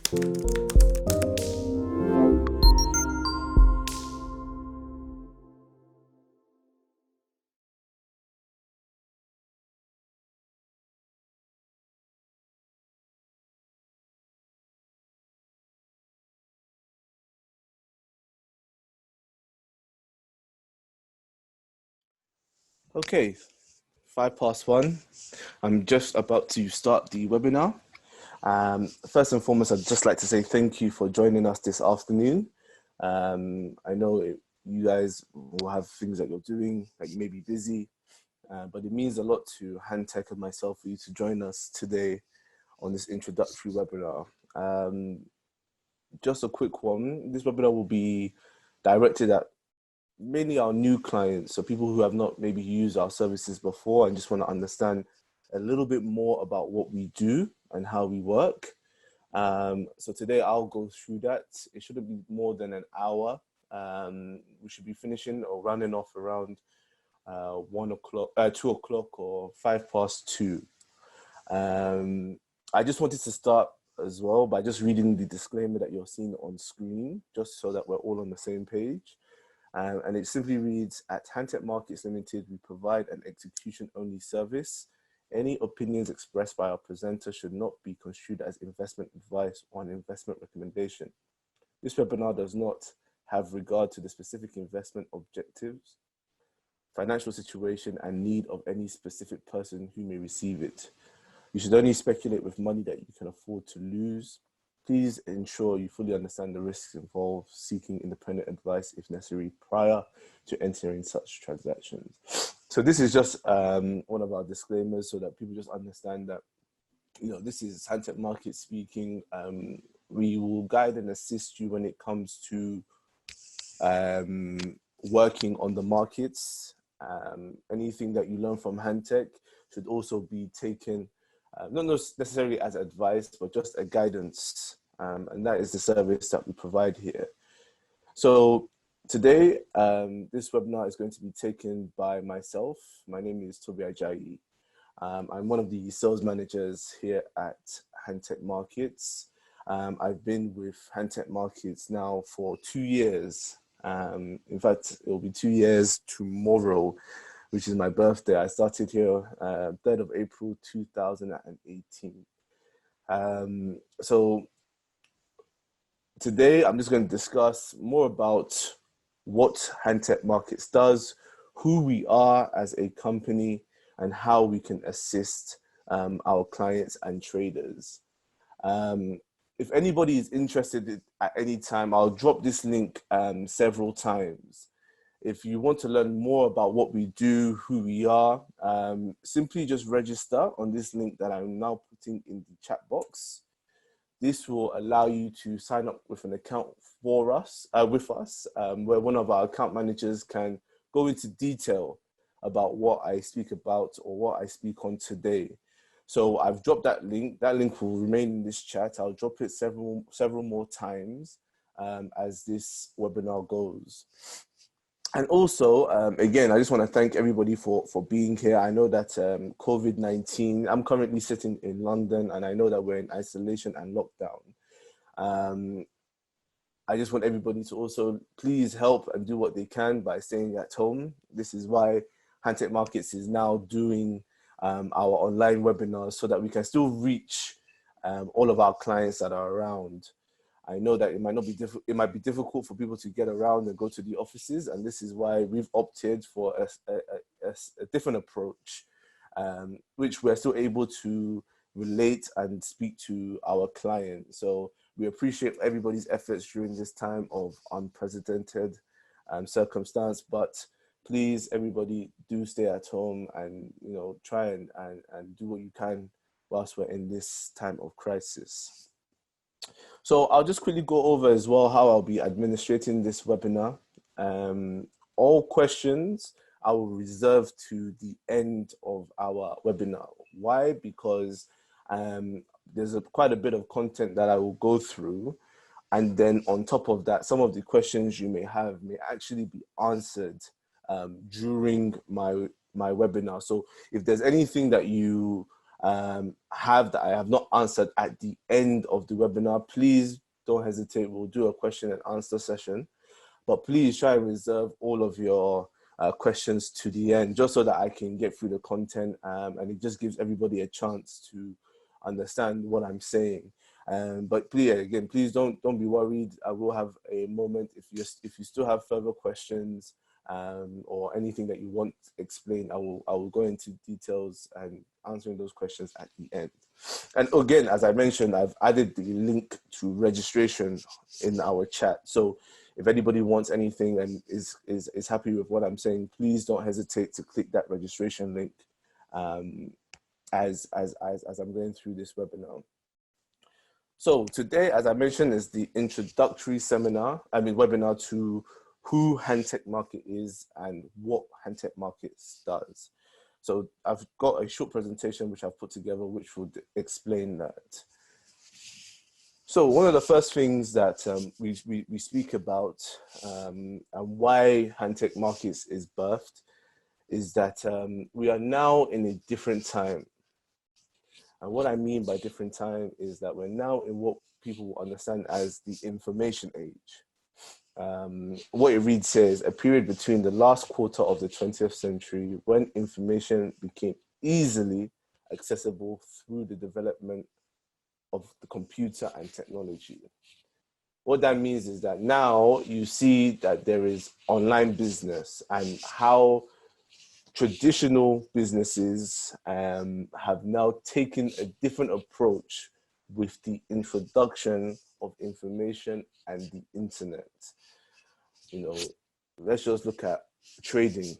Okay, 1:05. I'm just about to start the webinar. First and foremost, I'd just like to say thank you for joining us this afternoon. I know you guys will have things that you're doing, like you may be busy, but it means a lot to Hantec and myself for you to join us today on this introductory webinar. Just a quick one. This webinar will be directed at mainly our new clients, so people who have not maybe used our services before and just want to understand a little bit more about what we do and how we work. So today I'll go through that. It shouldn't be more than an hour. We should be finishing or running off around 1 o'clock, 2 o'clock or 2:05. I just wanted to start as well by just reading the disclaimer that you're seeing on screen, just so that we're all on the same page. And it simply reads, at Hantec Markets Limited, we provide an execution-only service. Any opinions expressed by our presenter should not be construed as investment advice or an investment recommendation. This webinar does not have regard to the specific investment objectives, financial situation, and need of any specific person who may receive it. You should only speculate with money that you can afford to lose. Please ensure you fully understand the risks involved, seeking independent advice if necessary prior to entering such transactions. So this is just one of our disclaimers so that people just understand that, you know, this is Hantec Market speaking. We will guide and assist you when it comes to working on the markets. Anything that you learn from Hantec should also be taken not necessarily as advice, but just a guidance. And that is the service that we provide here. So today, this webinar is going to be taken by myself. My name is Tobi Ajayi. I'm one of the sales managers here at Hantec Markets. I've been with Hantec Markets now for 2 years. In fact, it will be 2 years tomorrow, which is my birthday. I started here 3rd of April 2018. So today I'm just going to discuss more about what Hantec Markets does, who we are as a company, and how we can assist our clients and traders. If anybody is interested at any time, I'll drop this link several times. If you want to learn more about what we do, who we are, simply just register on this link that I'm now putting in the chat box. This will allow you to sign up with an account for us, with us, where one of our account managers can go into detail about what I speak about or what I speak on today. So I've dropped that link. That link will remain in this chat. I'll drop it several more times as this webinar goes. And also, again, I just want to thank everybody for being here. I know that COVID-19, I'm currently sitting in London, and I know that we're in isolation and lockdown. I just want everybody to also please help and do what they can by staying at home. This is why Hantec Markets is now doing our online webinars so that we can still reach all of our clients that are around. I know that it might be difficult for people to get around and go to the offices, and this is why we've opted for a different approach, which we're still able to relate and speak to our clients. So we appreciate everybody's efforts during this time of unprecedented circumstance, but please, everybody, do stay at home and, you know, try and do what you can whilst we're in this time of crisis. So I'll just quickly go over as well how I'll be administrating this webinar. All questions I will reserve to the end of our webinar. Why? Because there's quite a bit of content that I will go through. And then on top of that, some of the questions you may have may actually be answered during my webinar. So if there's anything that you have that I have not answered at the end of the webinar, please don't hesitate. We'll do a question and answer session, but please try and reserve all of your questions to the end, just so that I can get through the content, and it just gives everybody a chance to understand what I'm saying. But please, again, please don't be worried. I will have a moment if you still have further questions or anything that you want explained. I will go into details and answering those questions at the end. And again, as I mentioned, I've added the link to registration in our chat. So if anybody wants anything and is happy with what I'm saying, please don't hesitate to click that registration link as I'm going through this webinar. So today, as I mentioned, is the introductory webinar to who Hantec Market is and what Hantec Markets does. So I've got a short presentation which I've put together which would explain that. So one of the first things that we speak about and why Hantec Markets is birthed is that we are now in a different time. And what I mean by different time is that we're now in what people will understand as the information age. What it reads says, a period between the last quarter of the 20th century when information became easily accessible through the development of the computer and technology. What that means is that now you see that there is online business and how traditional businesses have now taken a different approach with the introduction of information and the internet. You know, let's just look at trading,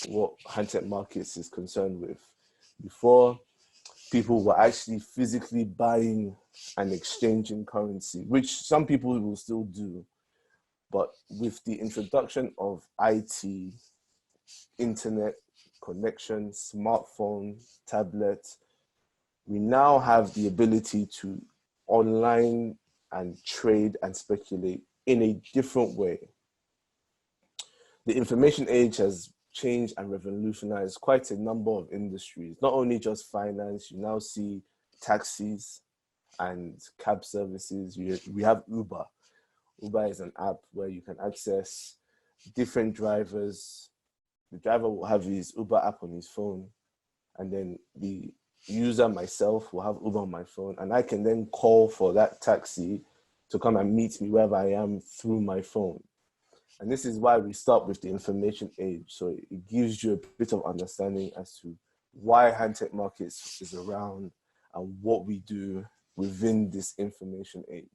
what Hantec Markets is concerned with. Before, people were actually physically buying and exchanging currency, which some people will still do. But with the introduction of IT, internet connection, smartphone, tablet, we now have the ability to online and trade and speculate in a different way. The information age has changed and revolutionized quite a number of industries, not only just finance. You now see taxis and cab services. We have Uber. Uber is an app where you can access different drivers. The driver will have his Uber app on his phone, and then the user, myself, will have Uber on my phone, and I can then call for that taxi to come and meet me wherever I am through my phone. And this is why we start with the information age. So it gives you a bit of understanding as to why Hantec Markets is around and what we do within this information age.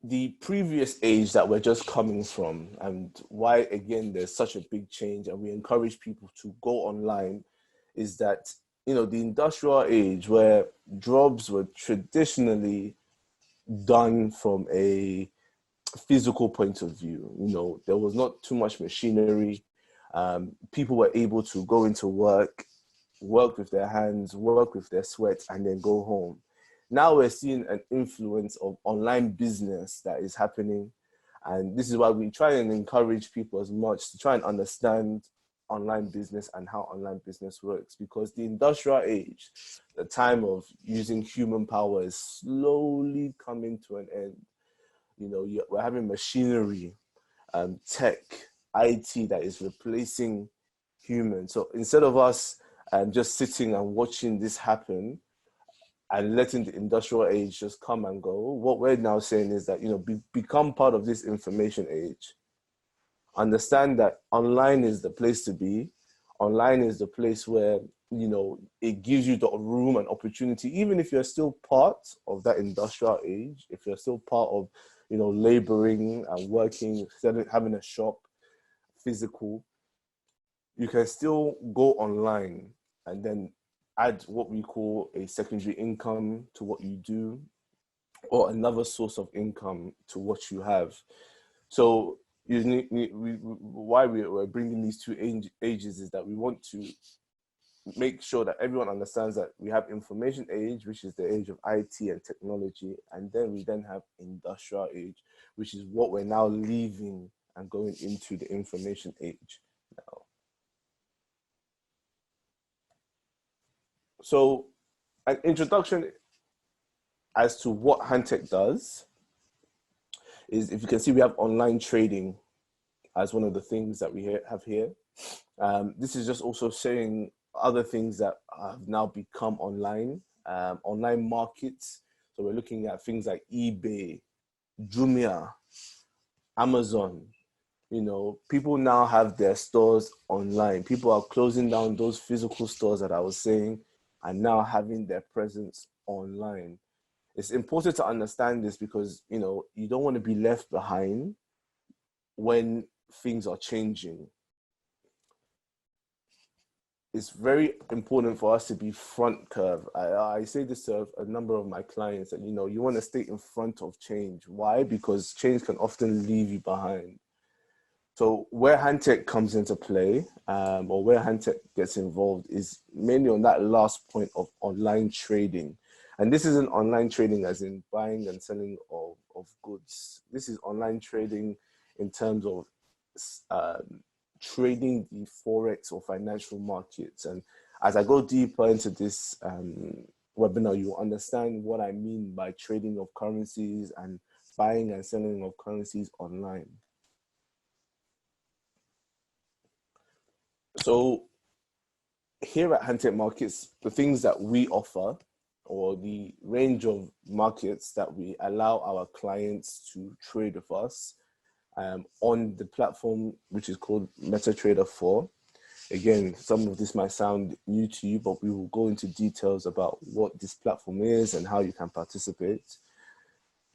The previous age that we're just coming from, and why, again, there's such a big change and we encourage people to go online, is that, you know, the industrial age where jobs were traditionally done from a physical point of view. You know, there was not too much machinery. People were able to go into work with their hands, work with their sweat, and then go home. Now we're seeing an influence of online business that is happening. And this is why we try and encourage people as much to try and understand online business and how online business works, because the industrial age, the time of using human power, is slowly coming to an end. You know, we're having machinery, tech, IT that is replacing humans. So instead of us just sitting and watching this happen and letting the industrial age just come and go, what we're now saying is that, you know, become part of this information age. Understand that online is the place to be. Online is the place where, you know, it gives you the room and opportunity, even if you're still part of that industrial age, if you're still part of, you know, laboring and working, having a shop, physical, you can still go online and then add what we call a secondary income to what you do, or another source of income to what you have. So why we're bringing these two ages is that we want to make sure that everyone understands that we have information age, which is the age of IT and technology, and then we have industrial age, which is what we're now leaving and going into the information age now. So an introduction as to what Hantec does is, if you can see, we have online trading as one of the things that we have here. This is just also saying other things that have now become online, online markets. So we're looking at things like eBay, Jumia, Amazon. You know, people now have their stores online. People are closing down those physical stores that I was saying and now having their presence online. It's important to understand this because, you know, you don't want to be left behind when things are changing. It's very important for us to be front curve. I say this to a number of my clients that, you know, you want to stay in front of change. Why? Because change can often leave you behind. So where Hantec comes into play, or where Hantec gets involved, is mainly on that last point of online trading. And this isn't online trading as in buying and selling of goods. This is online trading in terms of trading the Forex or financial markets. And as I go deeper into this webinar, you will understand what I mean by trading of currencies and buying and selling of currencies online. So here at Hantec Markets, the things that we offer, or the range of markets that we allow our clients to trade with us on the platform, which is called MetaTrader 4. Again, some of this might sound new to you, but we will go into details about what this platform is and how you can participate.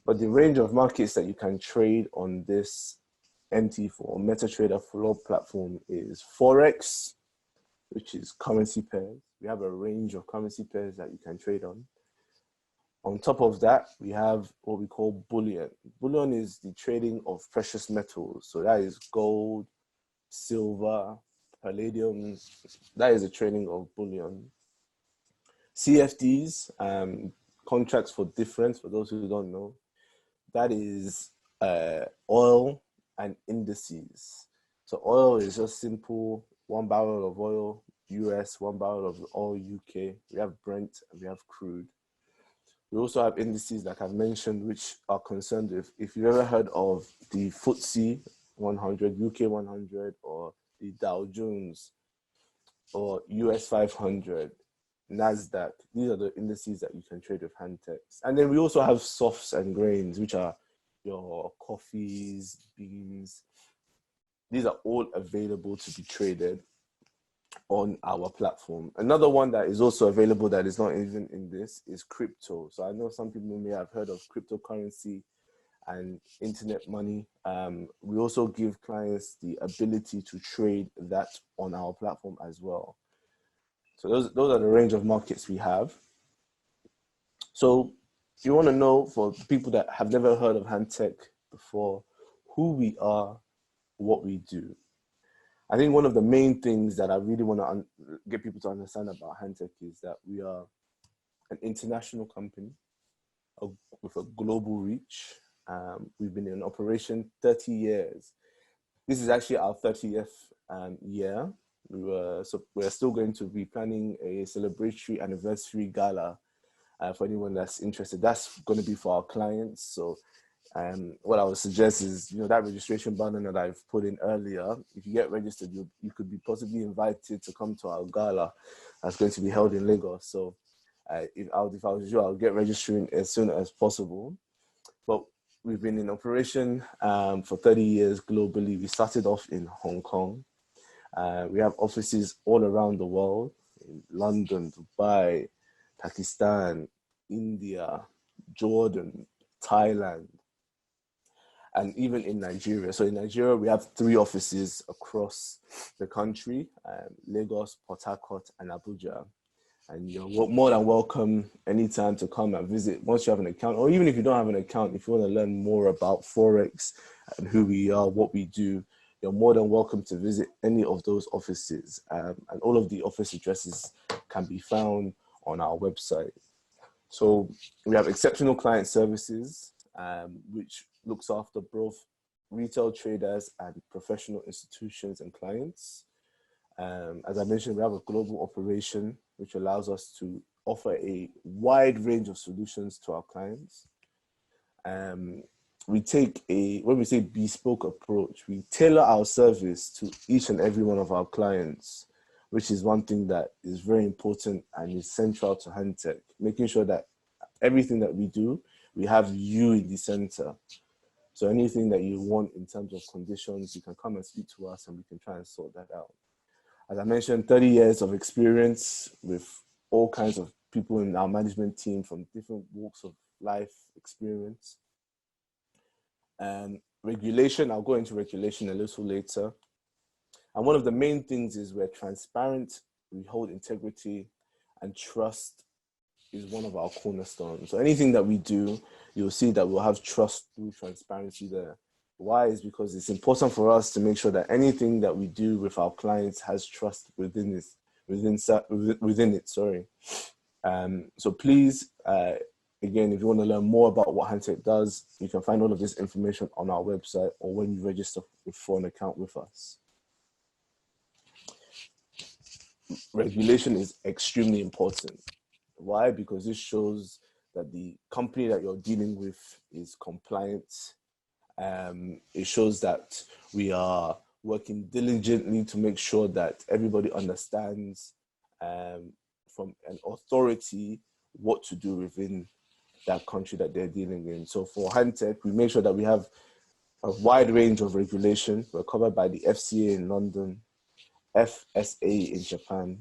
But the range of markets that you can trade on this MT4, MetaTrader 4 platform, is Forex, which is currency pairs. We have a range of currency pairs that you can trade on. On top of that, we have what we call bullion. Bullion is the trading of precious metals. So that is gold, silver, palladium. That is the trading of bullion. CFDs, contracts for difference, for those who don't know. That is oil and indices. So oil is just simple, 1 barrel of oil, US, 1 barrel of oil, UK. We have Brent and we have crude. We also have indices, like I've mentioned, which are concerned with, if you've ever heard of the FTSE 100, UK 100, or the Dow Jones, or US 500, NASDAQ. These are the indices that you can trade with Hantec. And then we also have softs and grains, which are your coffees, beans. These are all available to be traded on our platform. Another one that is also available that is not even in this is crypto. So I know some people may have heard of cryptocurrency and internet money. We also give clients the ability to trade that on our platform as well. So those are the range of markets we have. So if you want to know, for people that have never heard of Hantec before, who we are, what we do. I think one of the main things that I really want to get people to understand about Hantec is that we are an international company with a global reach. We've been in operation 30 years. This is actually our 30th year. We're still going to be planning a celebratory anniversary gala for anyone that's interested. That's going to be for our clients. So what I would suggest is, you know, that registration button that I've put in earlier, if you get registered, you could be possibly invited to come to our gala that's going to be held in Lagos. So if I was you, I'll get registering as soon as possible. But we've been in operation for 30 years globally. We started off in Hong Kong. We have offices all around the world, in London, Dubai, Pakistan, India, Jordan, Thailand, and even in Nigeria. So in Nigeria, we have 3 offices across the country, Lagos, Port Harcourt, and Abuja. And you're more than welcome anytime to come and visit once you have an account, or even if you don't have an account, if you want to learn more about Forex and who we are, what we do, you're more than welcome to visit any of those offices. And all of the office addresses can be found on our website. So we have exceptional client services, which looks after both retail traders and professional institutions and clients. As I mentioned, we have a global operation. which allows us to offer a wide range of solutions to our clients. We take when we say bespoke approach, we tailor our service to each and every one of our clients, which is one thing that is very important and is central to Hantec, making sure that everything that we do, we have you in the center. So anything that you want in terms of conditions, you can come and speak to us and we can try and sort that out. As I mentioned, 30 years of experience with all kinds of people in our management team from different walks of life experience. Regulation, I'll go into regulation a little later. And one of the main things is we're transparent, we hold integrity, and trust is one of our cornerstones. So anything that we do, you'll see that we'll have trust through transparency there. Why? Is because it's important for us to make sure that anything that we do with our clients has trust within it. So please, again, if you want to learn more about what Hantec does, you can find all of this information on our website or when you register for an account with us. Regulation is extremely important. Why? Because this shows that the company that you're dealing with is compliant. It shows that we are working diligently to make sure that everybody understands from an authority what to do within that country that they're dealing in. So for Hantec, we make sure that we have a wide range of regulation. We're covered by the FCA in London, FSA in Japan,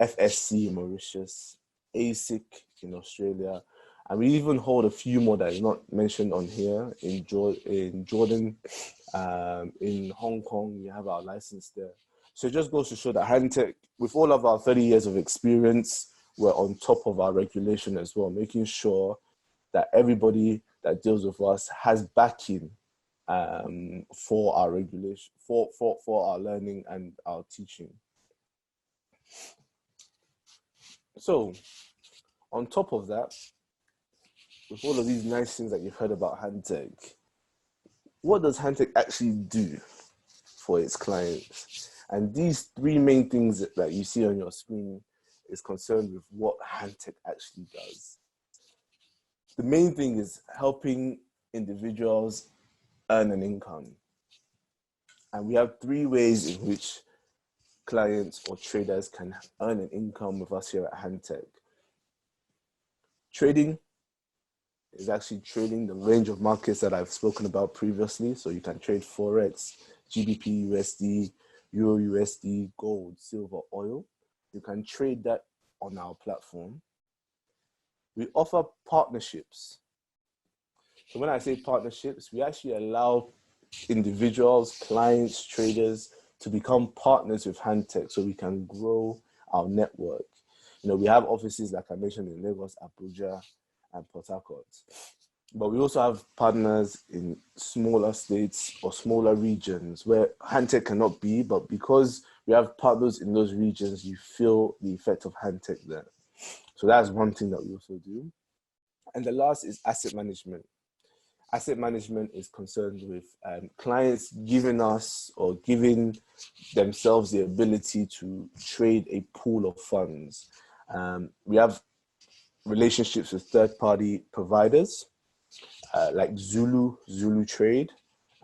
FSC in Mauritius, ASIC in Australia, and we even hold a few more that is not mentioned on here in Jordan, in Hong Kong. We have our license there. So it just goes to show that Hantec, with all of our 30 years of experience, we're on top of our regulation as well, making sure that everybody that deals with us has backing for our regulation, for our learning and our teaching. So on top of that, with all of these nice things that you've heard about Hantec, what does Hantec actually do for its clients? And these three main things that you see on your screen is concerned with what Hantec actually does. The main thing is helping individuals earn an income. And we have three ways in which clients or traders can earn an income with us here at Hantec. Trading is actually trading the range of markets that I've spoken about previously. So you can trade Forex, GBP, USD, Euro USD, gold, silver, oil. You can trade that on our platform. We offer partnerships. So when I say partnerships, we actually allow individuals, clients, traders to become partners with Hantec so we can grow our network. You know, we have offices, like I mentioned, in Lagos, Abuja, and Port Harcourt. But we also have partners in smaller states or smaller regions where Hantec cannot be, but because we have partners in those regions, you feel the effect of Hantec there. So that's one thing that we also do. And the last is asset management. Asset management is concerned with clients giving us or giving themselves the ability to trade a pool of funds. We have relationships with third-party providers like Zulu Trade,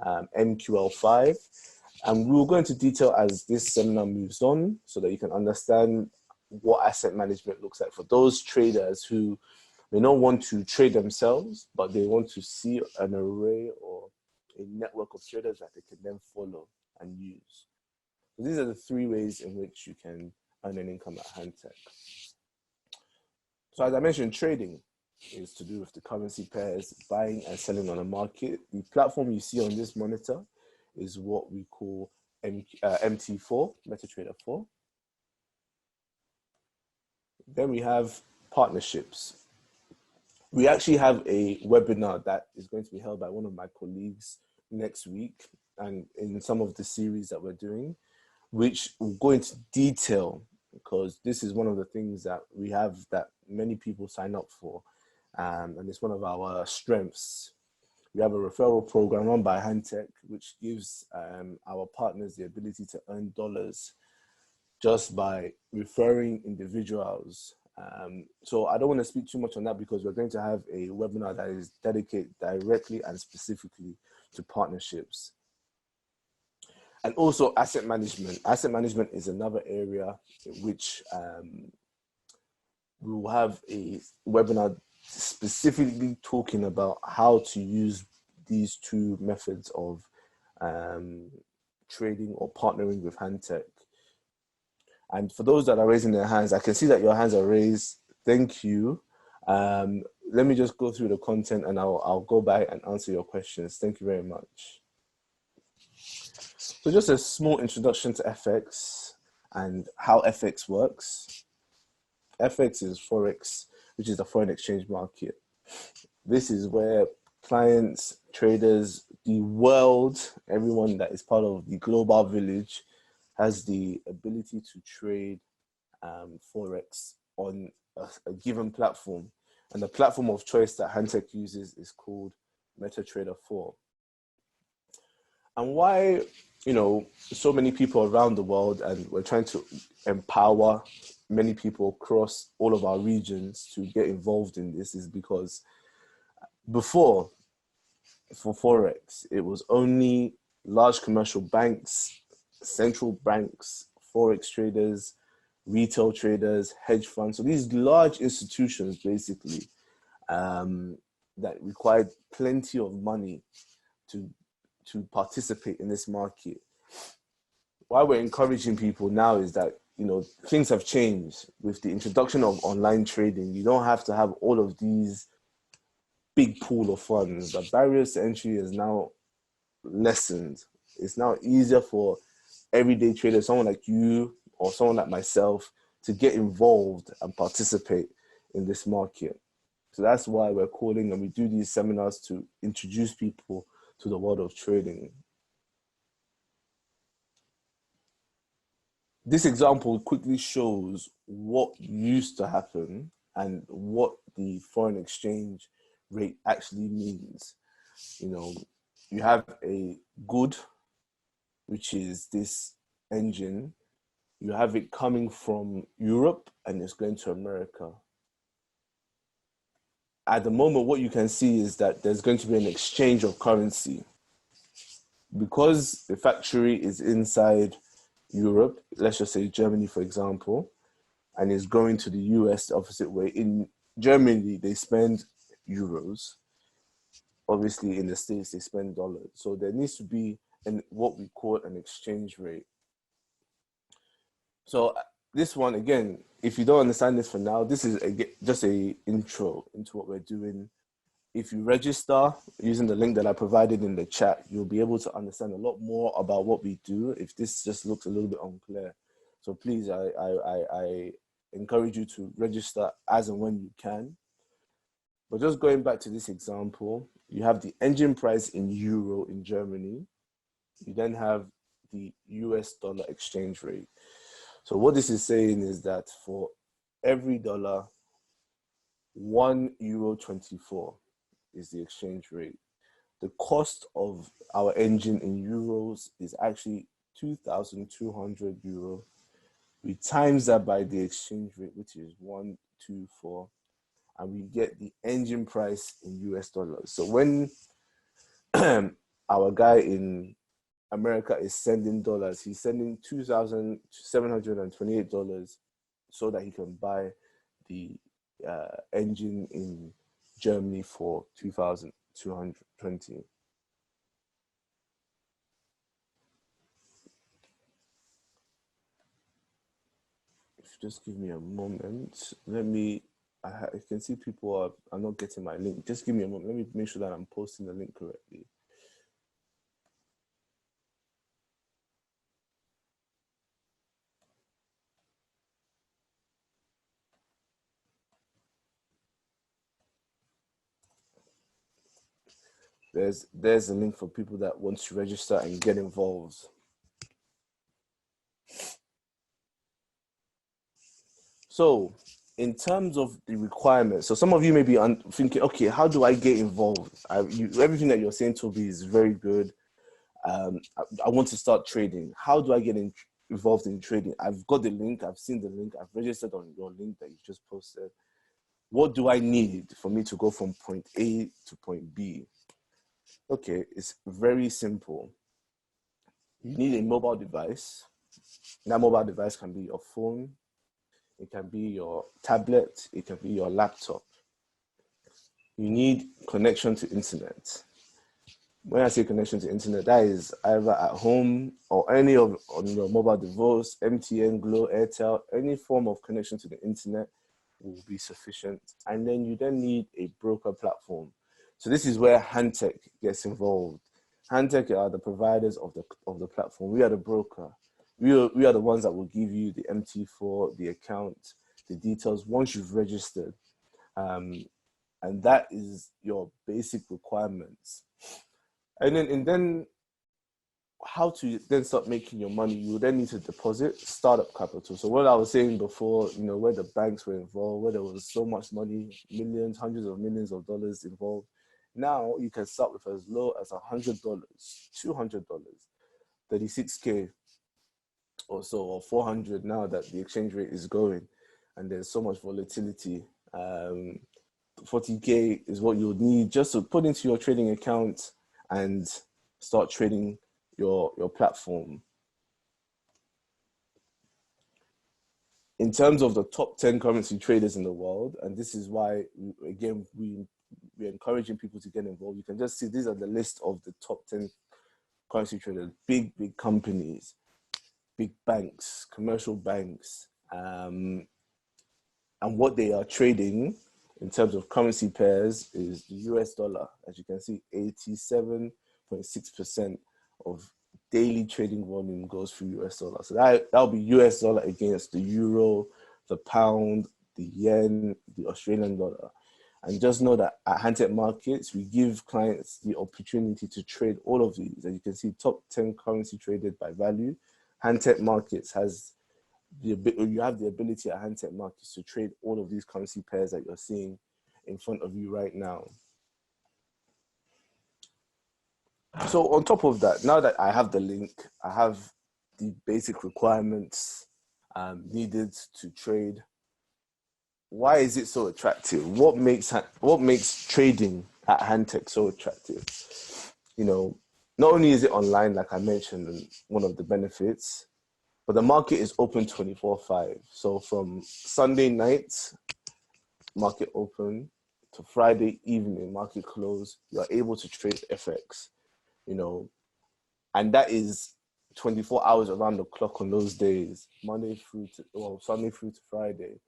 MQL5. And we will go into detail as this seminar moves on so that you can understand what asset management looks like for those traders who may not want to trade themselves, but they want to see an array or a network of traders that they can then follow and use. So these are the three ways in which you can earn an income at Hantec. So as I mentioned, trading is to do with the currency pairs, buying and selling on a market. The platform you see on this monitor is what we call MT4, MetaTrader 4. Then we have partnerships. We actually have a webinar that is going to be held by one of my colleagues next week and in some of the series that we're doing, which will go into detail because this is one of the things that we have that many people sign up for. And it's one of our strengths. We have a referral program run by Hantec, which gives our partners the ability to earn dollars just by referring individuals. So I don't want to speak too much on that because we're going to have a webinar that is dedicated directly and specifically to partnerships. And also asset management. Asset management is another area in which we will have a webinar specifically talking about how to use these two methods of trading or partnering with Hantec. And for those that are raising their hands, I can see that your hands are raised. Thank you. Let me just go through the content and I'll go back and answer your questions. Thank you very much. So just a small introduction to FX and how FX works. FX is Forex, which is the foreign exchange market. This is where clients, traders, the world, everyone that is part of the global village has the ability to trade Forex on a given platform. And the platform of choice that Hantec uses is called MetaTrader 4. And why, so many people around the world, and we're trying to empower many people across all of our regions to get involved in this, is because before, for Forex, it was only large commercial banks, central banks, Forex traders, retail traders, hedge funds. So these large institutions basically that required plenty of money to participate in this market. Why we're encouraging people now is that, things have changed with the introduction of online trading. You don't have to have all of these big pool of funds. The barriers to entry is now lessened. It's now easier for everyday traders, someone like you or someone like myself, to get involved and participate in this market. So that's why we're calling and we do these seminars to introduce people to the world of trading. This example quickly shows what used to happen and what the foreign exchange rate actually means. You have a good, which is this engine. You have it coming from Europe and it's going to America. At the moment, what you can see is that there's going to be an exchange of currency. Because the factory is inside Europe, let's just say Germany, for example, and is going to the US the opposite way. In Germany, they spend euros. Obviously, in the States, they spend dollars. So there needs to be what we call an exchange rate. So this one, again, if you don't understand this for now, this is just a intro into what we're doing. If you register using the link that I provided in the chat, you'll be able to understand a lot more about what we do if this just looks a little bit unclear. So please, I encourage you to register as and when you can. But just going back to this example, you have the engine price in euro in Germany. You then have the US dollar exchange rate. So what this is saying is that for every dollar, €1.24 is the exchange rate. The cost of our engine in euros is actually €2,200. We times that by the exchange rate, which is 124, and we get the engine price in US dollars. So when our guy in America is sending dollars, he's sending $2,728 so that he can buy the engine in Germany for 2,220. If you just give me a moment, I can see people are not getting my link. Just give me a moment. Let me make sure that I'm posting the link correctly. There's a link for people that want to register and get involved. So in terms of the requirements, so some of you may be thinking, okay, how do I get involved? Everything that you're saying, Tobi, is very good. I want to start trading. How do I get involved in trading, I've got the link, I've seen the link, I've registered on your link that you just posted. What do I need for me to go from point A to point B? Okay, it's very simple. You need a mobile device. That mobile device can be your phone, it can be your tablet, it can be your laptop. You need connection to internet. When I say connection to internet, that is either at home or any of on your mobile device, MTN, Glo, Airtel, any form of connection to the internet will be sufficient. And then you then need a broker platform. So this is where Hantec gets involved. Hantec are the providers of the platform. We are the broker. We are the ones that will give you the MT4, the account, the details once you've registered. And that is your basic requirements. And then how to then start making your money, you then need to deposit startup capital. So what I was saying before, where the banks were involved, where there was so much money, millions, hundreds of millions of dollars involved. Now you can start with as low as $100, $200, 36K or so, or 400 now that the exchange rate is going and there's so much volatility. 40K is what you'll need just to put into your trading account and start trading your platform. In terms of the top 10 currency traders in the world, and this is why, again, we're encouraging people to get involved. You can just see these are the list of the top 10 currency traders, big companies, big banks, commercial banks, and what they are trading in terms of currency pairs is the US dollar. As you can see, 87.6% of daily trading volume goes through US dollar. So that'll be US dollar against the euro, the pound, the yen, the Australian dollar. And just know that at Hantec Markets, we give clients the opportunity to trade all of these. As you can see, top 10 currency traded by value. Hantec Markets has you have the ability at Hantec Markets to trade all of these currency pairs that you're seeing in front of you right now. So on top of that, now that I have the link, I have the basic requirements needed to trade. Why is it so attractive? What makes trading at Hantec so attractive? Not only is it online, like I mentioned, and one of the benefits, but the market is open 24/5. So from Sunday night, market open, to Friday evening, market close, you're able to trade FX, and that is 24 hours around the clock on those days, Sunday through to Friday.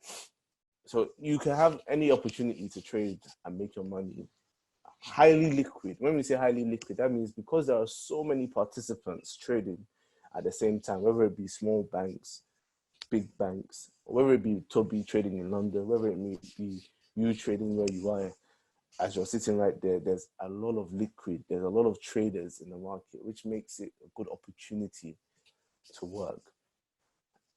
So you can have any opportunity to trade and make your money. Highly liquid. When we say highly liquid, that means because there are so many participants trading at the same time, whether it be small banks, big banks, whether it be Tobi trading in London, whether it may be you trading where you are, as you're sitting right there, there's a lot of liquid, there's a lot of traders in the market, which makes it a good opportunity to work.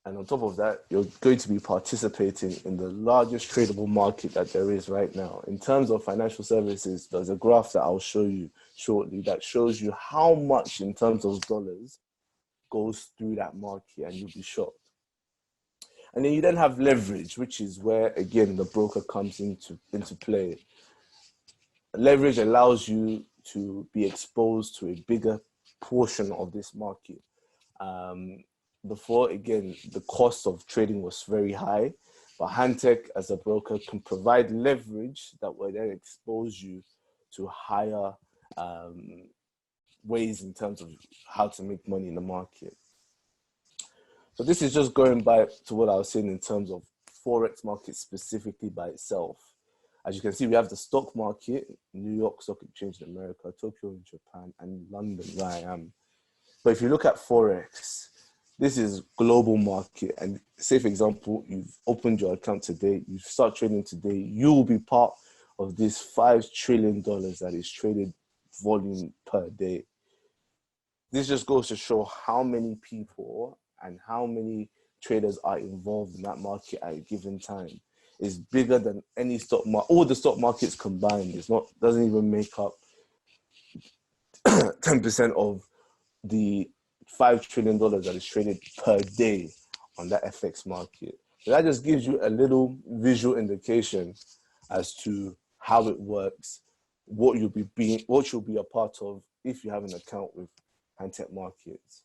And on top of that, you're going to be participating in the largest tradable market that there is right now. In terms of financial services, there's a graph that I'll show you shortly that shows you how much in terms of dollars goes through that market, and you'll be shocked. And then you then have leverage, which is where, again, the broker comes into play. Leverage allows you to be exposed to a bigger portion of this market. Before, again, the cost of trading was very high, but Hantec as a broker can provide leverage that will then expose you to higher ways in terms of how to make money in the market. So this is just going back to what I was saying in terms of Forex market specifically by itself. As you can see, we have the stock market, New York Stock Exchange in America, Tokyo in Japan, and London where I am. But if you look at Forex, this is global market. And say, for example, you've opened your account today, you start trading today, you will be part of this $5 trillion that is traded volume per day. This just goes to show how many people and how many traders are involved in that market at a given time. It's bigger than any stock market. All the stock markets combined, doesn't even make up 10% of the $5 trillion that is traded per day on that FX market. So that just gives you a little visual indication as to how it works, what you'll be a part of if you have an account with Hantec Markets.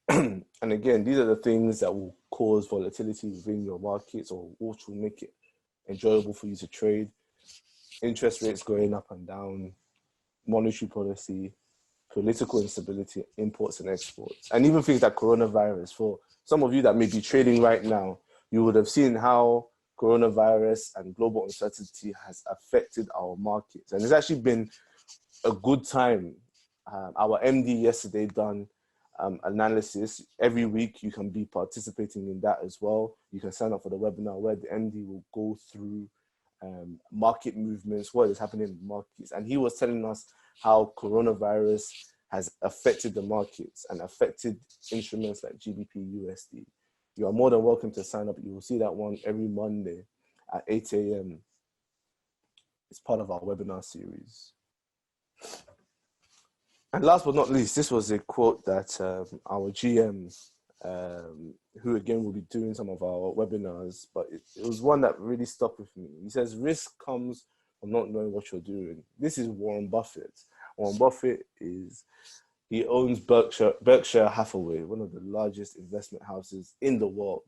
And again, these are the things that will cause volatility within your markets, or which will make it enjoyable for you to trade. Interest rates going up and down, monetary policy, political instability, imports and exports, and even things like coronavirus. For some of you that may be trading right now, you would have seen how coronavirus and global uncertainty has affected our markets. And it's actually been a good time. Our MD yesterday done analysis. Every week you can be participating in that as well. You can sign up for the webinar where the MD will go through market movements, what is happening in the markets. And he was telling us how coronavirus has affected the markets and affected instruments like GBP, USD. You are more than welcome to sign up. You will see that one every Monday at 8 a.m. It's part of our webinar series. And last but not least, this was a quote that our GM, who again will be doing some of our webinars, but it was one that really stuck with me. He says, risk comes from not knowing what you're doing. This is Warren Buffett. Warren Buffett he owns Berkshire Hathaway, one of the largest investment houses in the world,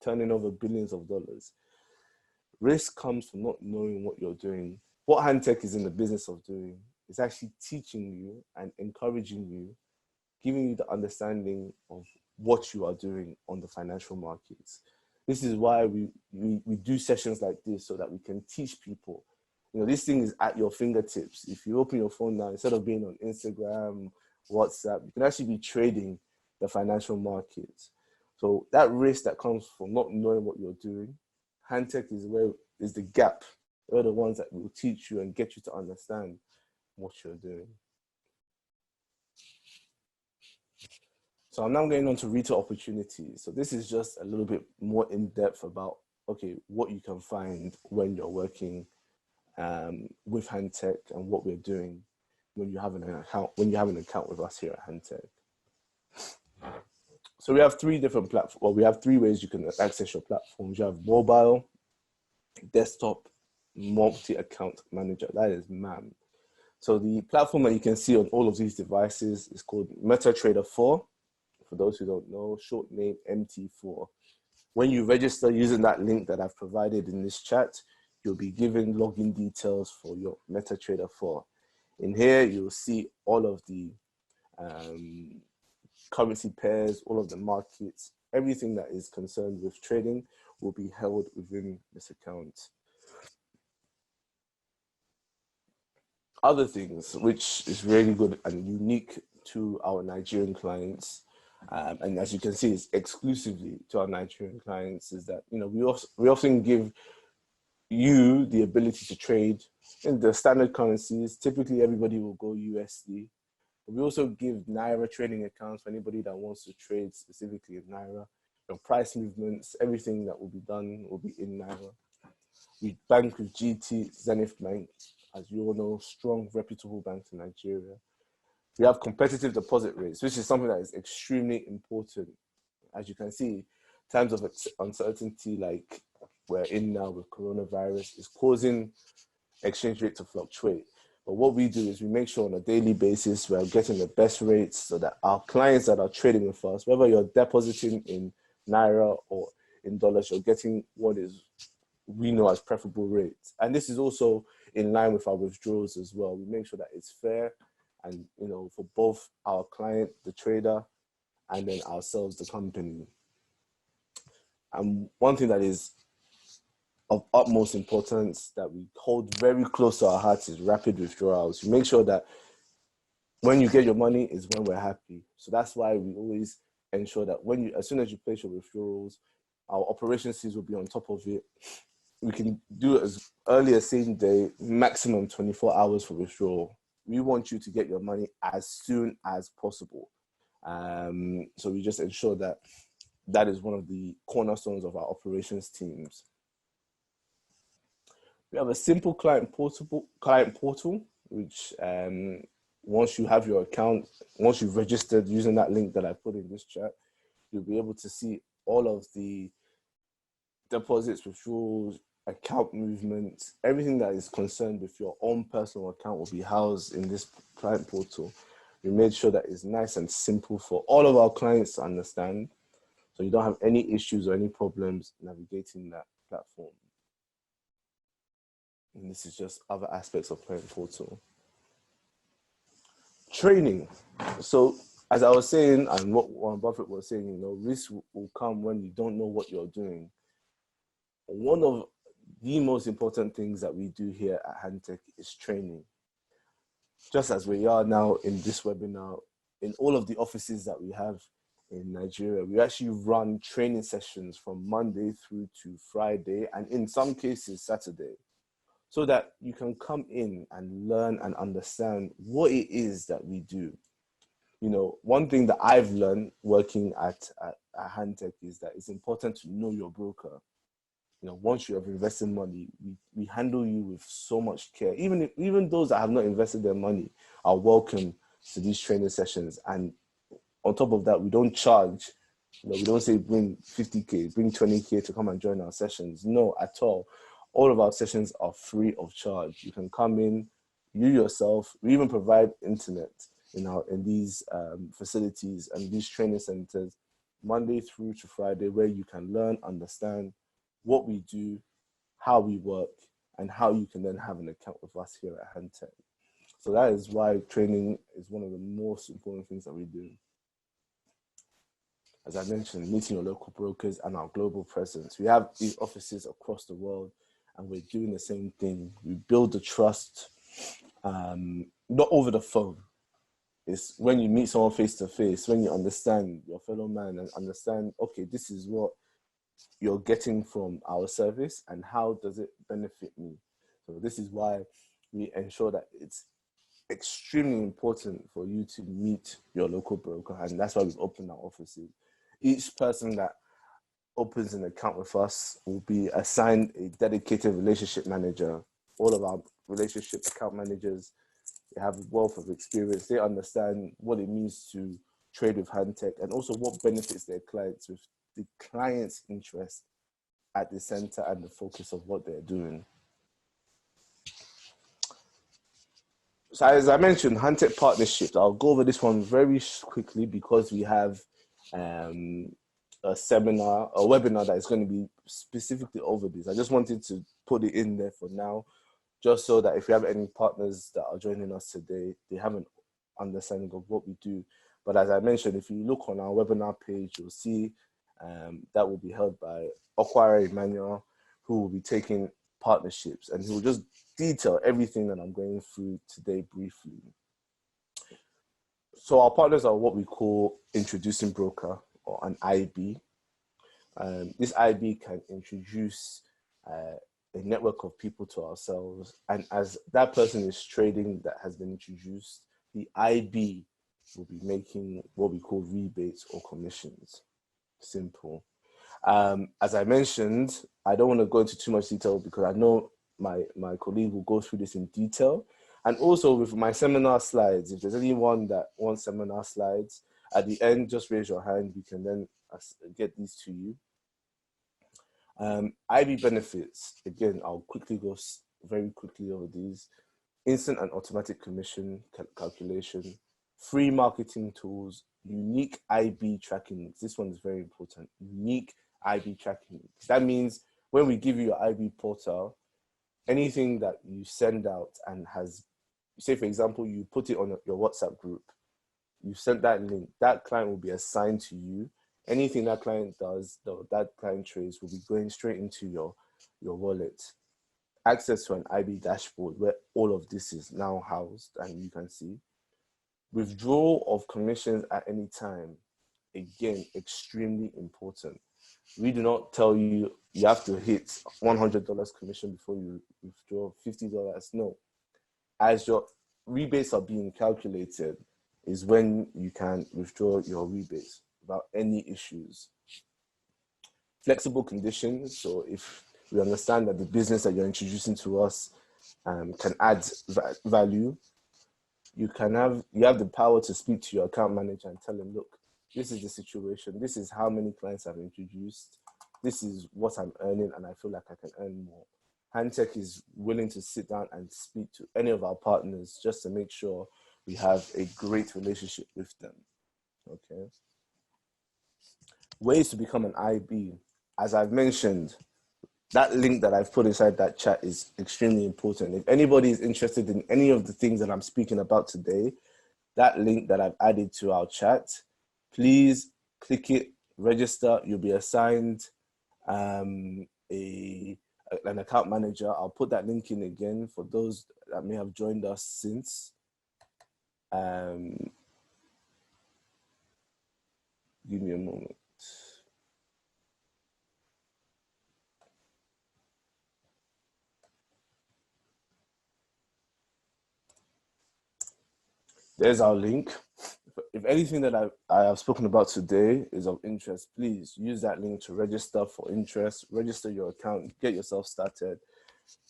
turning over billions of dollars. Risk comes from not knowing what you're doing. What Hantec is in the business of doing is actually teaching you and encouraging you, giving you the understanding of what you are doing on the financial markets. This is why we do sessions like this, so that we can teach people. You know, this thing is at your fingertips. If you open your phone now, instead of being on Instagram, WhatsApp, you can actually be trading the financial markets. So that risk that comes from not knowing what you're doing, Hantec is the gap. They're the ones that will teach you and get you to understand what you're doing. So I'm now going on to retail opportunities. So this is just a little bit more in depth about, okay, what you can find when you're working with Hantec and what we're doing when you have an account with us here at Hantec. So we have three different platforms. Well, we have three ways you can access your platforms. You have mobile, desktop, multi-account manager. That is MAM. So the platform that you can see on all of these devices is called MetaTrader 4. For those who don't know, short name MT4. When you register using that link that I've provided in this chat, you'll be given login details for your MetaTrader 4. In here, you'll see all of the currency pairs, all of the markets, everything that is concerned with trading will be held within this account. Other things, which is really good and unique to our Nigerian clients, and as you can see, it's exclusively to our Nigerian clients, is that, you know, we often give you the ability to trade in the standard currencies. Typically, everybody will go USD. But we also give Naira trading accounts for anybody that wants to trade specifically in Naira. Your price movements, everything that will be done will be in Naira. We bank with GT Zenith Bank, as you all know, strong, reputable banks in Nigeria. We have competitive deposit rates, which is something that is extremely important. As you can see, times of uncertainty like we're in now with coronavirus is causing exchange rate to fluctuate. But what we do is we make sure on a daily basis we're getting the best rates, so that our clients that are trading with us, whether you're depositing in Naira or in dollars, you're getting what is we know as preferable rates. And this is also in line with our withdrawals as well. We make sure that it's fair, and, you know, for both our client, the trader, and then ourselves, the company. And one thing that is of utmost importance that we hold very close to our hearts is rapid withdrawals. We make sure that when you get your money is when we're happy. So that's why we always ensure that as soon as you place your withdrawals, our operations teams will be on top of it. We can do it as early as same day, maximum 24 hours for withdrawal. We want you to get your money as soon as possible. So we just ensure that that is one of the cornerstones of our operations teams. We have a simple client portal, which once you have your account, once you've registered using that link that I put in this chat, you'll be able to see all of the deposits, withdrawals, account movements, everything that is concerned with your own personal account will be housed in this client portal. We made sure that it's nice and simple for all of our clients to understand, so you don't have any issues or any problems navigating that platform. And this is just other aspects of client portal. Training. So as I was saying, and what Warren Buffett was saying, you know, risk will come when you don't know what you're doing. One of the most important things that we do here at Hantec is training. Just as we are now in this webinar, in all of the offices that we have in Nigeria, we actually run training sessions from Monday through to Friday, and in some cases Saturday, so that you can come in and learn and understand what it is that we do. You know, one thing that I've learned working at Hantec is that it's important to know your broker. You know, once you have invested money, we handle you with so much care. Even those that have not invested their money are welcome to these training sessions. And on top of that, we don't charge. You know, we don't say bring 50K, bring 20K to come and join our sessions. No, at all. All of our sessions are free of charge. You can come in, you yourself. We even provide internet in these facilities and these training centers, Monday through to Friday, where you can learn, understand what we do, how we work, and how you can then have an account with us here at Hantec. So that is why training is one of the most important things that we do. As I mentioned, meeting your local brokers and our global presence. We have these offices across the world, and we're doing the same thing. We build the trust, not over the phone. It's when you meet someone face to face, when you understand your fellow man and understand, okay, this is what you're getting from our service and how does it benefit me. So this is why we ensure that it's extremely important for you to meet your local broker, and that's why we've opened our offices. Each person that opens an account with us will be assigned a dedicated relationship manager. All of our relationship account managers, they have a wealth of experience. They understand what it means to trade with Hantec and also what benefits their clients, with the client's interest at the center and the focus of what they're doing. So as I mentioned, Hantec partnerships, I'll go over this one very quickly because we have a webinar that is going to be specifically over this. I just wanted to put it in there for now, just so that if we have any partners that are joining us today, they have an understanding of what we do. But as I mentioned, if you look on our webinar page, you'll see that will be held by Okwara Emmanuel, who will be taking partnerships, and he will just detail everything that I'm going through today briefly. So our partners are what we call introducing broker, or an IB. This IB can introduce a network of people to ourselves, and as that person is trading that has been introduced, the IB will be making what we call rebates or commissions. Simple. As I mentioned, I don't want to go into too much detail because I know my colleague will go through this in detail. And also with my seminar slides, if there's anyone that wants seminar slides, at the end, just raise your hand. We can then get these to you. IB benefits, again, I'll quickly go very quickly over these. Instant and automatic commission calculation, free marketing tools, unique IB tracking. This one is very important. Unique IB tracking. That means when we give you your IB portal, anything that you send out and has, say for example, you put it on your WhatsApp group, you sent that link, that client will be assigned to you. Anything that client does, that client trades, will be going straight into your wallet. Access to an IB dashboard where all of this is now housed and you can see. Withdrawal of commissions at any time. Again, extremely important. We do not tell you you have to hit $100 commission before you withdraw $50. No. As your rebates are being calculated is when you can withdraw your rebates without any issues. Flexible conditions. So if we understand that the business that you're introducing to us can add value, you have the power to speak to your account manager and tell him, look, this is the situation. This is how many clients I've introduced. This is what I'm earning, and I feel like I can earn more. Hantec is willing to sit down and speak to any of our partners just to make sure we have a great relationship with them. Okay. Ways to become an IB. As I've mentioned, that link that I've put inside that chat is extremely important. If anybody is interested in any of the things that I'm speaking about today, that link that I've added to our chat, please click it, register. You'll be assigned an account manager. I'll put that link in again for those that may have joined us since. Give me a moment. There's our link. If anything that I have spoken about today is of interest, please use that link to register for interest, register your account, get yourself started,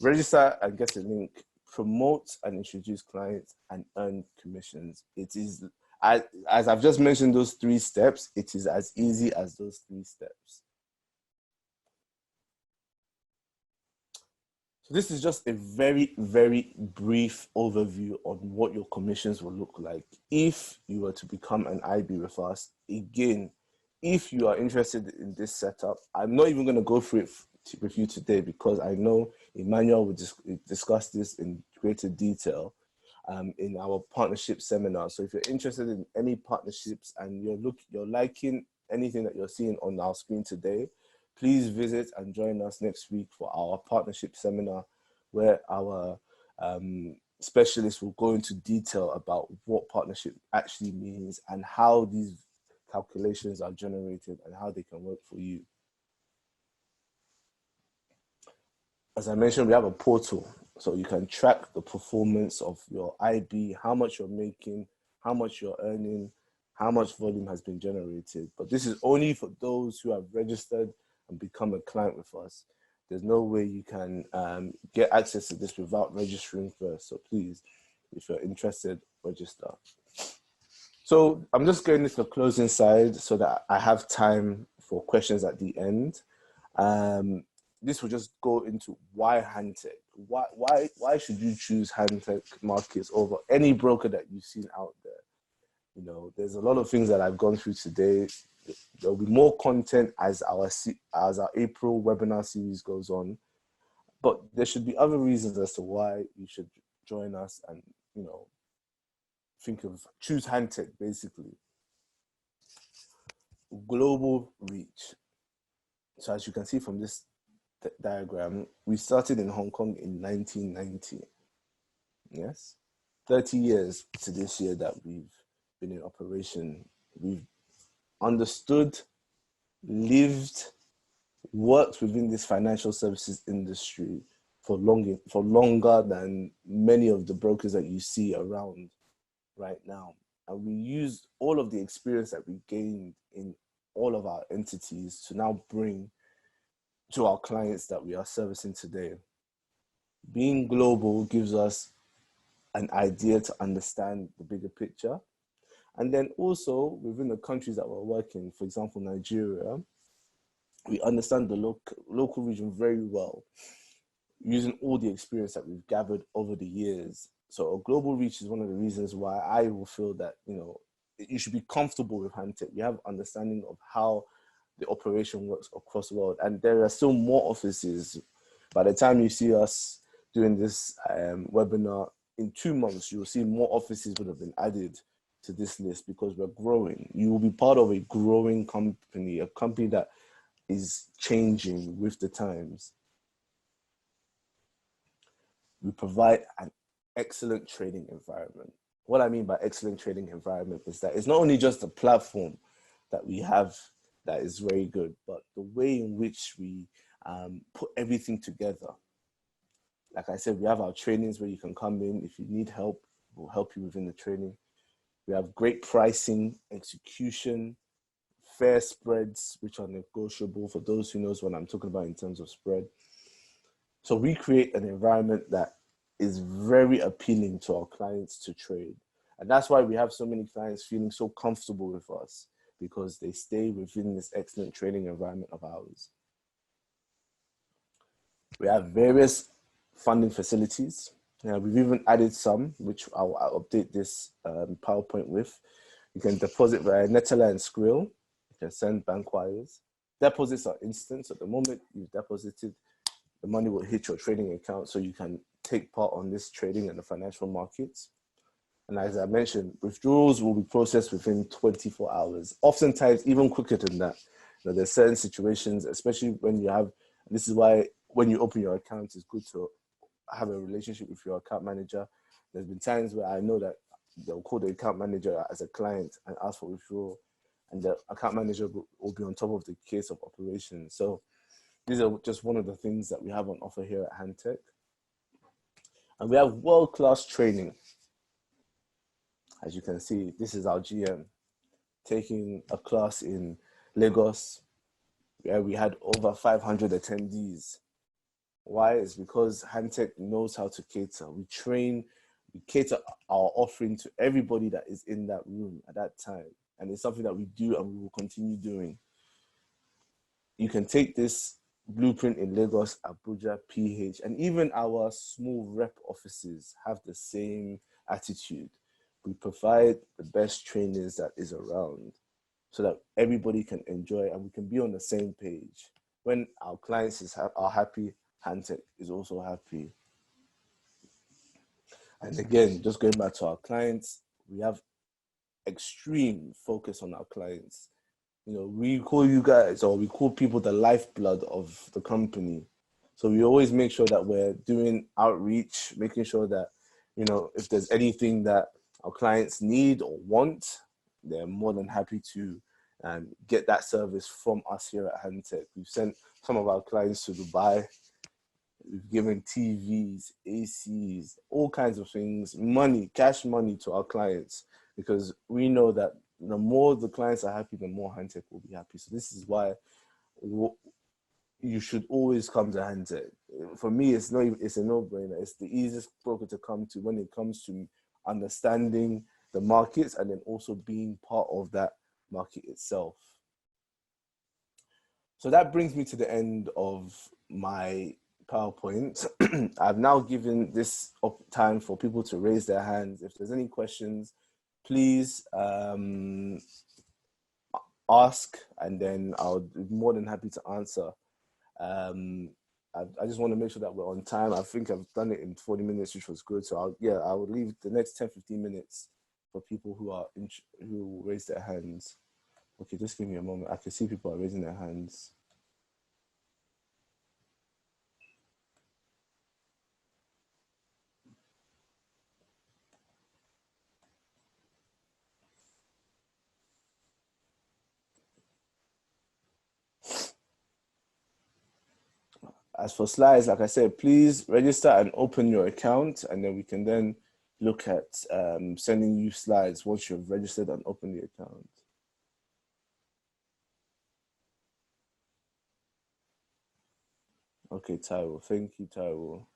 register and get a link, promote and introduce clients, and earn commissions. It is, as I've just mentioned those 3 steps, it is as easy as those 3 steps. So this is just a very, very brief overview on what your commissions will look like if you were to become an IB with us. Again, if you are interested in this setup, I'm not even going to go through it with you today because I know Emmanuel will discuss this in greater detail in our partnership seminar. So if you're interested in any partnerships and you're liking anything that you're seeing on our screen today, please visit and join us next week for our partnership seminar, where our specialists will go into detail about what partnership actually means and how these calculations are generated and how they can work for you. As I mentioned, we have a portal, so you can track the performance of your IB, how much you're making, how much you're earning, how much volume has been generated. But this is only for those who have registered and become a client with us. There's no way you can get access to this without registering first. So please, if you're interested, register. So I'm just going into the closing side so that I have time for questions at the end. This will just go into why Hantec. Why should you choose Hantec Markets over any broker that you've seen out there? You know, there's a lot of things that I've gone through today. There'll be more content as our April webinar series goes on, but there should be other reasons as to why you should join us and, you know, choose Hantec basically. Global reach. So as you can see from this diagram, we started in Hong Kong in 1990. Yes, 30 years to this year that we've been in operation. We've understood, lived, worked within this financial services industry for longer than many of the brokers that you see around right now. And we used all of the experience that we gained in all of our entities to now bring to our clients that we are servicing today. Being global gives us an idea to understand the bigger picture. And then also within the countries that we're working, for example, Nigeria, we understand the local region very well, using all the experience that we've gathered over the years. So a global reach is one of the reasons why I will feel that, you know, you should be comfortable with Hantec. We have understanding of how the operation works across the world. And there are still more offices. By the time you see us doing this webinar, in 2 months, you will see more offices would have been added to this list because we're growing. You will be part of a growing company, a company that is changing with the times. We provide an excellent trading environment. What I mean by excellent trading environment is that it's not only just a platform that we have that is very good, but the way in which we put everything together. Like I said, we have our trainings where you can come in. If you need help, we'll help you within the training. We have great pricing, execution, fair spreads, which are negotiable for those who knows what I'm talking about in terms of spread. So we create an environment that is very appealing to our clients to trade. And that's why we have so many clients feeling so comfortable with us, because they stay within this excellent trading environment of ours. We have various funding facilities. We've even added some, which I'll update this PowerPoint with. You can deposit via Neteller and Skrill. You can send bank wires. Deposits are instant. So the moment you've deposited, the money will hit your trading account, so you can take part on this trading in the financial markets. And as I mentioned, withdrawals will be processed within 24 hours, oftentimes even quicker than that. There's certain situations, especially when you have, this is why when you open your account, it's good to have a relationship with your account manager. There's been times where I know that they'll call the account manager as a client and ask for withdrawal, and the account manager will be on top of the case of operations. So these are just one of the things that we have on offer here at Hantec. And we have world-class training. As you can see, this is our GM taking a class in Lagos, where we had over 500 attendees. Why? It's because Hantec knows how to cater. We cater our offering to everybody that is in that room at that time. And it's something that we do and we will continue doing. You can take this blueprint in Lagos, Abuja, PH, and even our small rep offices have the same attitude. We provide the best trainers that is around so that everybody can enjoy and we can be on the same page. When our clients are happy, Hantec is also happy. And again, just going back to our clients, we have extreme focus on our clients. We call you guys, or we call people, the lifeblood of the company. So we always make sure that we're doing outreach, making sure that, if there's anything that our clients need or want, they're more than happy to get that service from us here at Hantec. We've sent some of our clients to Dubai. We've given TVs, ACs, all kinds of things, money, cash money to our clients, because we know that the more the clients are happy, the more Hantec will be happy. So this is why you should always come to Hantec. For me, it's a no-brainer. It's the easiest broker to come to when it comes to understanding the markets and then also being part of that market itself. So that brings me to the end of my PowerPoint. I've now given this time for people to raise their hands. If there's any questions, please ask, and then I'll be more than happy to answer. I just want to make sure that we're on time. I think I've done it in 40 minutes, which was good. So I will leave the next 10-15 minutes for people who raise their hands. Okay, just give me a moment. I can see people are raising their hands. As for slides, like I said, please register and open your account, and then we can then look at sending you slides once you've registered and opened the account. Okay, Taiwo. Thank you, Taiwo.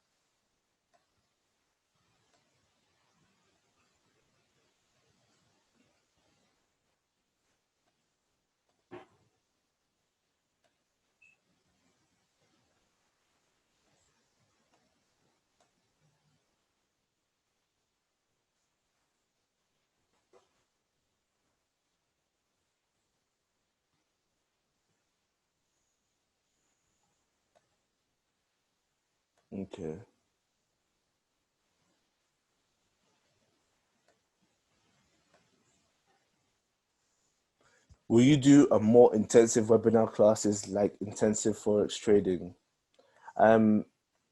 Okay. Will you do a more intensive webinar classes like intensive Forex trading?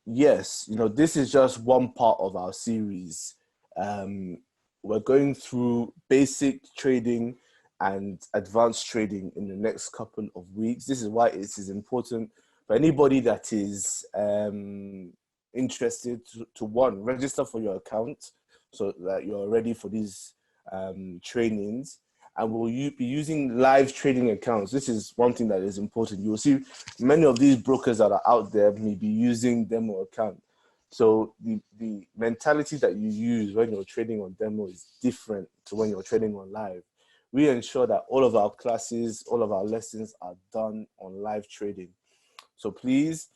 Yes, this is just one part of our series. We're going through basic trading and advanced trading in the next couple of weeks. This is why it is important for anybody that is interested to one, register for your account so that you're ready for these trainings. And will you be using live trading accounts? This is one thing that is important. You'll see many of these brokers that are out there may be using demo account. So the mentality that you use when you're trading on demo is different to when you're trading on live. We ensure that all of our classes, all of our lessons are done on live trading. So please,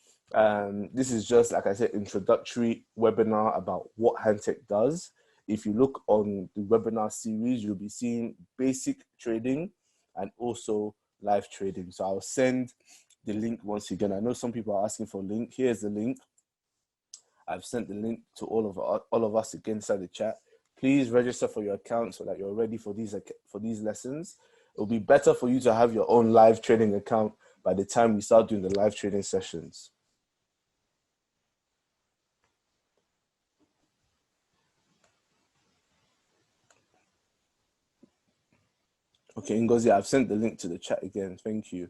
this is just, like I said, introductory webinar about what Hantec does. If you look on the webinar series, you'll be seeing basic trading and also live trading. So I'll send the link once again. I know some people are asking for a link. Here's the link. I've sent the link to all of us again inside the chat. Please register for your account so that you're ready for these lessons. It'll be better for you to have your own live trading account by the time we start doing the live trading sessions. Okay, Ngozi, I've sent the link to the chat again. Thank you.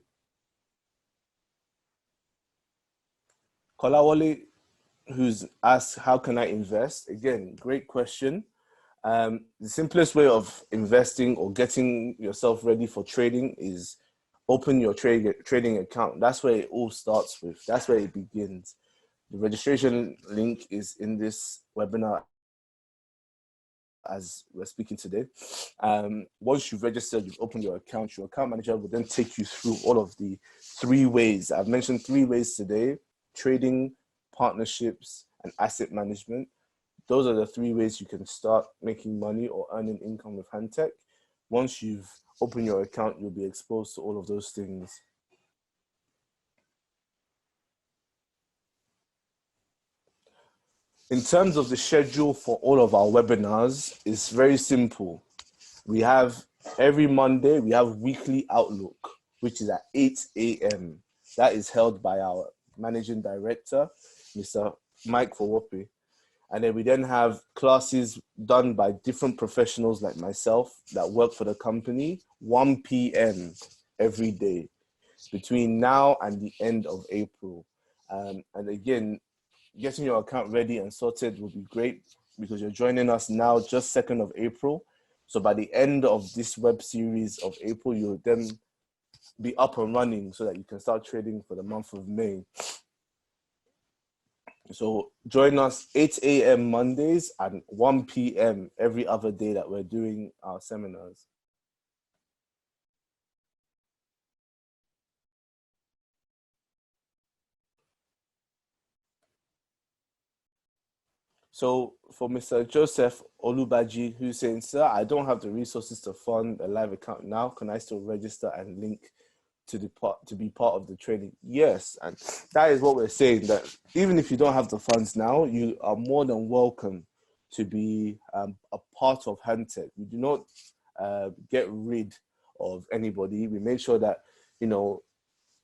Kolawole, who's asked, how can I invest? Again, great question. The simplest way of investing or getting yourself ready for trading is open your trading account. That's where it all starts with. That's where it begins. The registration link is in this webinar as we're speaking today. Once you've registered, you've opened your account manager will then take you through all of the 3 ways. I've mentioned 3 ways today: trading, partnerships, and asset management. Those are the 3 ways you can start making money or earning income with Hantec. Once you've opened your account, you'll be exposed to all of those things. In terms of the schedule for all of our webinars, it's very simple. We have every Monday, we have weekly outlook, which is at 8 a.m. That is held by our managing director, Mr. Mike Fowope. And then we then have classes done by different professionals like myself that work for the company, 1 p.m. every day between now and the end of April. And again, getting your account ready and sorted will be great because you're joining us now just 2nd of April. So by the end of this web series of April, you'll then be up and running so that you can start trading for the month of May. So join us 8 a.m. Mondays and 1 p.m. every other day that we're doing our seminars. So for Mr. Joseph Olubaji, who's saying, sir, I don't have the resources to fund a live account now. Can I still register and link to be part of the training? Yes, and that is what we're saying, that even if you don't have the funds now, you are more than welcome to be a part of Hantec. We do not get rid of anybody. We make sure that, you know,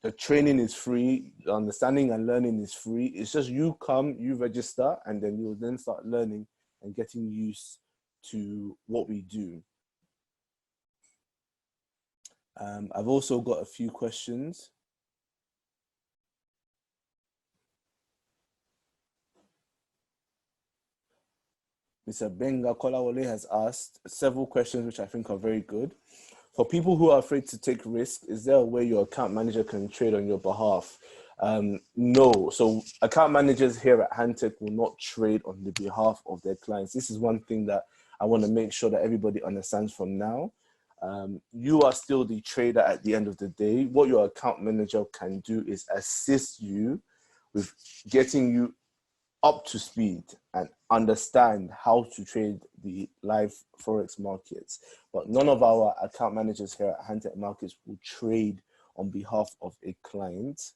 the training is free, the understanding and learning is free. It's just you come, you register, and then you'll then start learning and getting used to what we do. I've also got a few questions. Mr. Benga Kolawole has asked several questions, which I think are very good. For people who are afraid to take risk, is there a way your account manager can trade on your behalf? No. So account managers here at Hantec will not trade on the behalf of their clients. This is one thing that I want to make sure that everybody understands from now. You are still the trader at the end of the day. What your account manager can do is assist you with getting you up to speed and understand how to trade the live Forex markets. But none of our account managers here at Hantec Markets will trade on behalf of a client.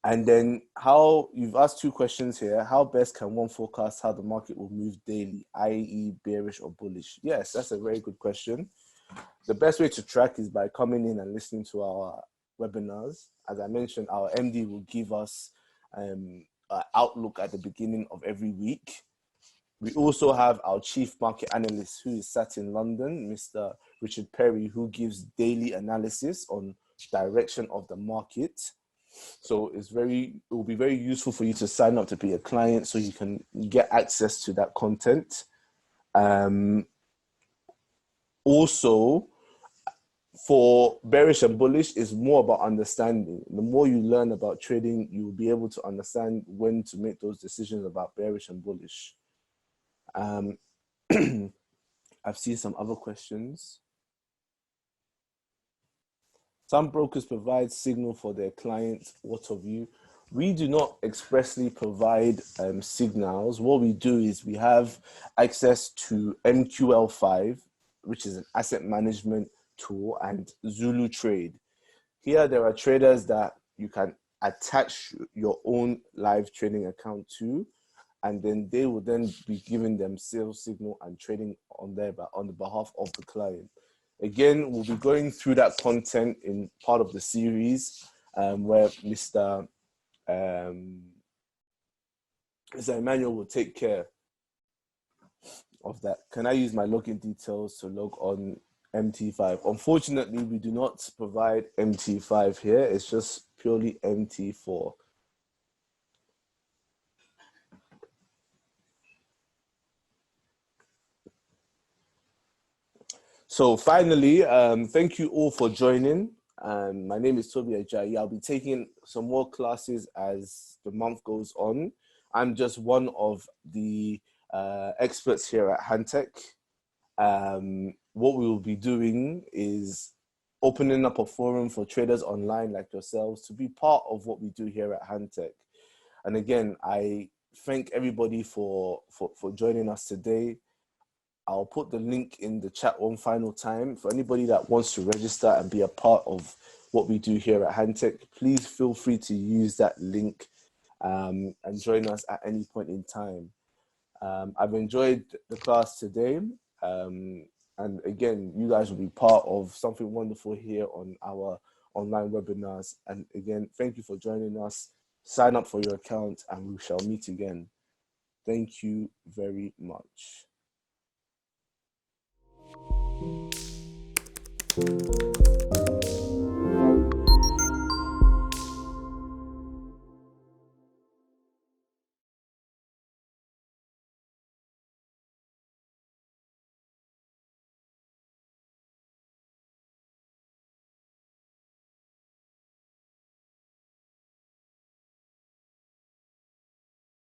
And then how, you've asked 2 questions here. How best can one forecast how the market will move daily, i.e. bearish or bullish? Yes, that's a very good question. The best way to track is by coming in and listening to our webinars. As I mentioned, our MD will give us outlook at the beginning of every week. We also have our chief market analyst who is sat in London, Mr. Richard Perry, who gives daily analysis on direction of the market. So it will be very useful for you to sign up to be a client so you can get access to that content. Also, For bearish and bullish, is more about understanding. The more you learn about trading, you will be able to understand when to make those decisions about bearish and bullish. I've seen some other questions. Some brokers provide signal for their clients. What of you? We do not expressly provide signals. What we do is we have access to MQL5, which is an asset management tool, and Zulu Trade. Here, there are traders that you can attach your own live trading account to, and then they will then be giving them sales signal and trading on the behalf of the client. Again, we'll be going through that content in part of the series where Mr. Emmanuel will take care of that. Can I use my login details to log on MT5? Unfortunately, we do not provide MT5 here. It's just purely MT4. So finally, thank you all for joining. My name is Tobi Ajayi. I'll be taking some more classes as the month goes on. I'm just one of the experts here at Hantec. What we will be doing is opening up a forum for traders online like yourselves to be part of what we do here at Hantec. And again, I thank everybody for joining us today. I'll put the link in the chat one final time. For anybody that wants to register and be a part of what we do here at Hantec, please feel free to use that link and join us at any point in time. I've enjoyed the class today. And again, you guys will be part of something wonderful here on our online webinars. And again, thank you for joining us. Sign up for your account and we shall meet again. Thank you very much.